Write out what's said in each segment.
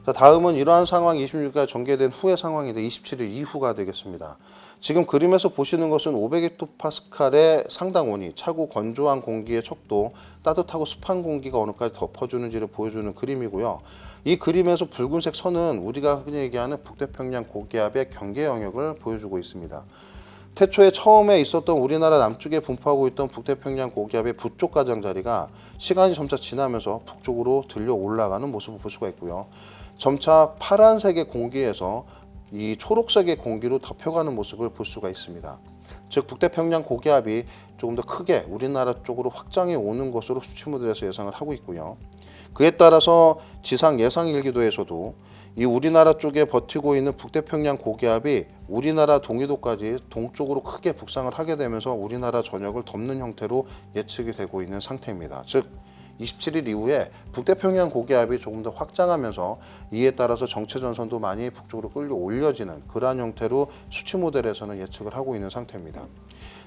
자, 다음은 이러한 상황이 26일까지 전개된 후의 상황인데 27일 이후가 되겠습니다. 지금 그림에서 보시는 것은 500헥토파스칼의 상당 온이 차고 건조한 공기의 척도, 따뜻하고 습한 공기가 어느까지 덮어주는지를 보여주는 그림이고요. 이 그림에서 붉은색 선은 우리가 흔히 얘기하는 북태평양 고기압의 경계 영역을 보여주고 있습니다. 태초에 처음에 있었던 우리나라 남쪽에 분포하고 있던 북태평양 고기압의 북쪽 가장자리가 시간이 점차 지나면서 북쪽으로 들려 올라가는 모습을 볼 수가 있고요. 점차 파란색의 공기에서 이 초록색의 공기로 덮여가는 모습을 볼 수가 있습니다. 즉 북태평양 고기압이 조금 더 크게 우리나라 쪽으로 확장해 오는 것으로 수치 모델에서 예상을 하고 있고요. 그에 따라서 지상 예상 일기도에서도 이 우리나라 쪽에 버티고 있는 북태평양 고기압이 우리나라 동해도까지 동쪽으로 크게 북상을 하게 되면서 우리나라 전역을 덮는 형태로 예측이 되고 있는 상태입니다. 즉 27일 이후에 북태평양 고기압이 조금 더 확장하면서 이에 따라서 정체전선도 많이 북쪽으로 끌려 올려지는 그러한 형태로 수치 모델에서는 예측을 하고 있는 상태입니다.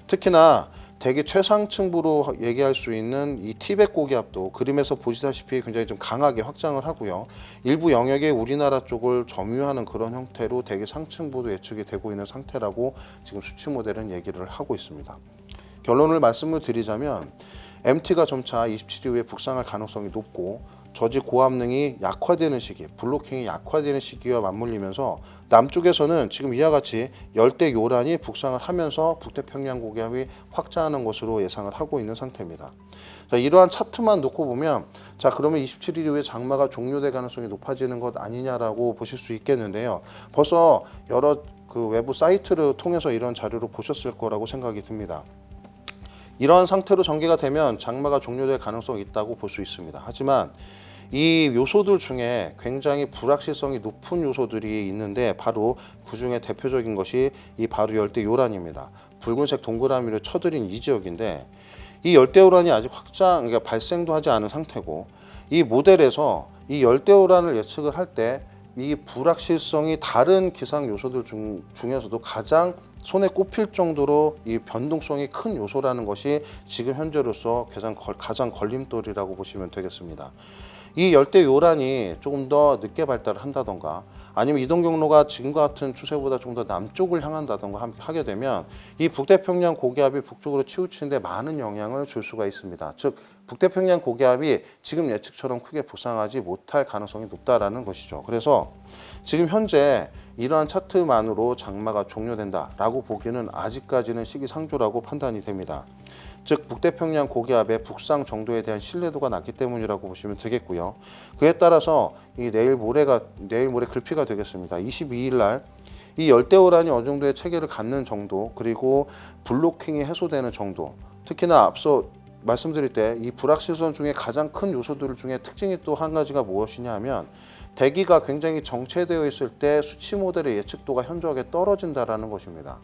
특히나 대기 최상층부로 얘기할 수 있는 이 티벳 고기압도 그림에서 보시다시피 굉장히 좀 강하게 확장을 하고요. 일부 영역에 우리나라 쪽을 점유하는 그런 형태로 대기 상층부도 예측이 되고 있는 상태라고 지금 수치 모델은 얘기를 하고 있습니다. 결론을 말씀을 드리자면 MT가 점차 27일 이후에 북상할 가능성이 높고 저지 고압능이 약화되는 시기, 블로킹이 약화되는 시기와 맞물리면서 남쪽에서는 지금 이와 같이 열대 요란이 북상을 하면서 북태평양 고기압이 확장하는 것으로 예상을 하고 있는 상태입니다. 자, 이러한 차트만 놓고 보면 자 그러면 27일 이후에 장마가 종료될 가능성이 높아지는 것 아니냐라고 보실 수 있겠는데요. 벌써 여러 그 외부 사이트를 통해서 이런 자료를 보셨을 거라고 생각이 듭니다. 이러한 상태로 전개가 되면 장마가 종료될 가능성이 있다고 볼 수 있습니다. 하지만 이 요소들 중에 굉장히 불확실성이 높은 요소들이 있는데 바로 그 중에 대표적인 것이 이 바로 열대 요란입니다. 붉은색 동그라미를 쳐드린 이 지역인데 이 열대 요란이 아직 그러니까 발생도 하지 않은 상태고 이 모델에서 이 열대 요란을 예측을 할 때 이 불확실성이 다른 기상 요소들 중에서도 가장 손에 꼽힐 정도로 이 변동성이 큰 요소라는 것이 지금 현재로서 가장 걸림돌이라고 보시면 되겠습니다. 이 열대 요란이 조금 더 늦게 발달을 한다던가 아니면 이동 경로가 지금과 같은 추세보다 좀 더 남쪽을 향한다던가 하게 되면 이 북태평양 고기압이 북쪽으로 치우치는 데 많은 영향을 줄 수가 있습니다. 즉 북태평양 고기압이 지금 예측처럼 크게 북상하지 못할 가능성이 높다라는 것이죠. 그래서 지금 현재 이러한 차트만으로 장마가 종료된다라고 보기는 아직까지는 시기상조라고 판단이 됩니다. 즉 북태평양 고기압의 북상 정도에 대한 신뢰도가 낮기 때문이라고 보시면 되겠고요. 그에 따라서 이 내일 모레 글피가 되겠습니다. 22일 날 이 열대요란이 어느 정도의 체계를 갖는 정도 그리고 블로킹이 해소되는 정도 특히나 앞서 말씀드릴 때 이 불확실성 중에 가장 큰 요소들 중에 특징이 또 한 가지가 무엇이냐 하면 대기가 굉장히 정체되어 있을 때 수치 모델의 예측도가 현저하게 떨어진다는 것입니다.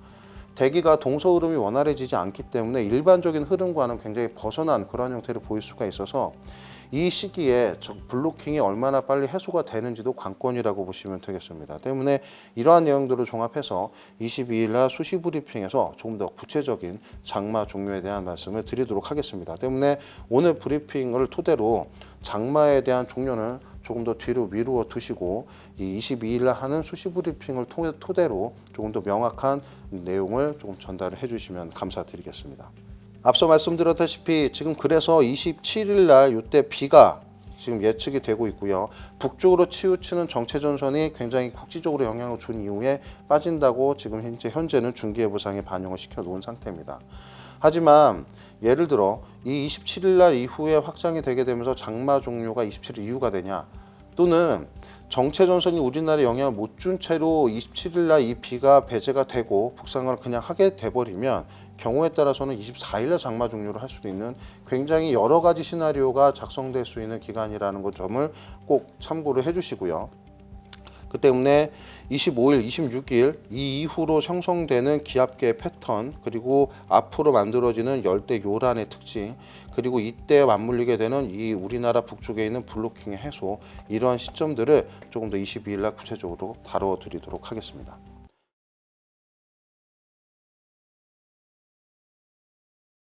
대기가 동서 흐름이 원활해지지 않기 때문에 일반적인 흐름과는 굉장히 벗어난 그런 형태를 보일 수가 있어서 이 시기에 블로킹이 얼마나 빨리 해소가 되는지도 관건이라고 보시면 되겠습니다. 때문에 이러한 내용들을 종합해서 22일 날 수시 브리핑에서 조금 더 구체적인 장마 종료에 대한 말씀을 드리도록 하겠습니다. 때문에 오늘 브리핑을 토대로 장마에 대한 종료는 조금 더 뒤로 미루어 두시고 이 22일 날 하는 수시 브리핑을 토대로 조금 더 명확한 내용을 조금 전달을 해주시면 감사드리겠습니다. 앞서 말씀드렸다시피 지금 그래서 27일 날 이때 비가 지금 예측이 되고 있고요. 북쪽으로 치우치는 정체전선이 굉장히 국지적으로 영향을 준 이후에 빠진다고 지금 현재는 중기예보상에 반영을 시켜 놓은 상태입니다. 하지만 예를 들어 이 27일 날 이후에 확장이 되게 되면서 장마 종료가 27일 이후가 되냐 또는 정체전선이 우리나라에 영향을 못 준 채로 27일 날 이 비가 배제가 되고 북상을 그냥 하게 돼버리면 경우에 따라서는 24일 날 장마 종료를 할 수도 있는 굉장히 여러 가지 시나리오가 작성될 수 있는 기간이라는 것 점을 꼭 참고를 해주시고요. 그 때문에 25일, 26일 이 이후로 형성되는 기압계의 패턴 그리고 앞으로 만들어지는 열대 요란의 특징 그리고 이때 맞물리게 되는 이 우리나라 북쪽에 있는 블로킹의 해소 이러한 시점들을 조금 더 22일 날 구체적으로 다뤄드리도록 하겠습니다.